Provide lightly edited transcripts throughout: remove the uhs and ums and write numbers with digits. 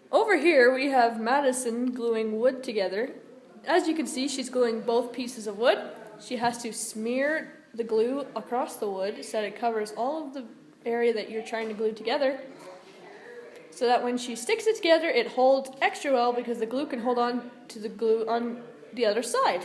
Over here we have Madison gluing wood together. As you can see, she's gluing both pieces of wood. She has to smear the glue across the wood so that it covers all of the area that you're trying to glue together, so that when she sticks it together, it holds extra well because the glue can hold on to the glue on the other side.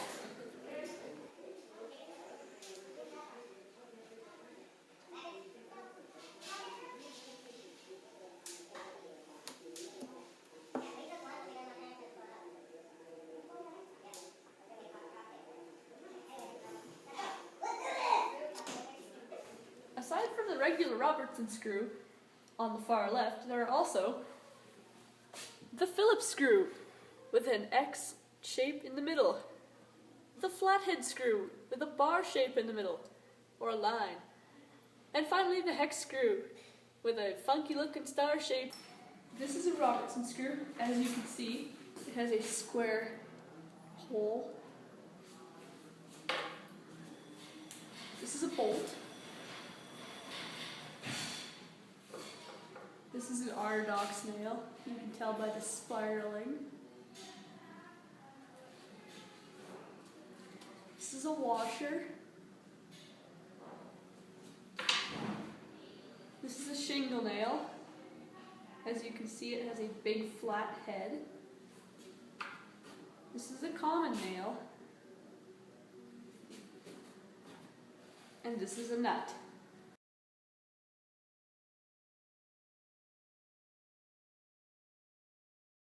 Aside from the regular Robertson screw on the far left, there are also the Phillips screw with an X shape in the middle, the flathead screw with a bar shape in the middle, or a line, and finally the hex screw with a funky looking star shape. This is a Robertson screw. As you can see, it has a square hole. This is a bolt. This is an R-Dox nail. You can tell by the spiraling. This is a washer. This is a shingle nail. As you can see, it has a big flat head. This is a common nail. And this is a nut.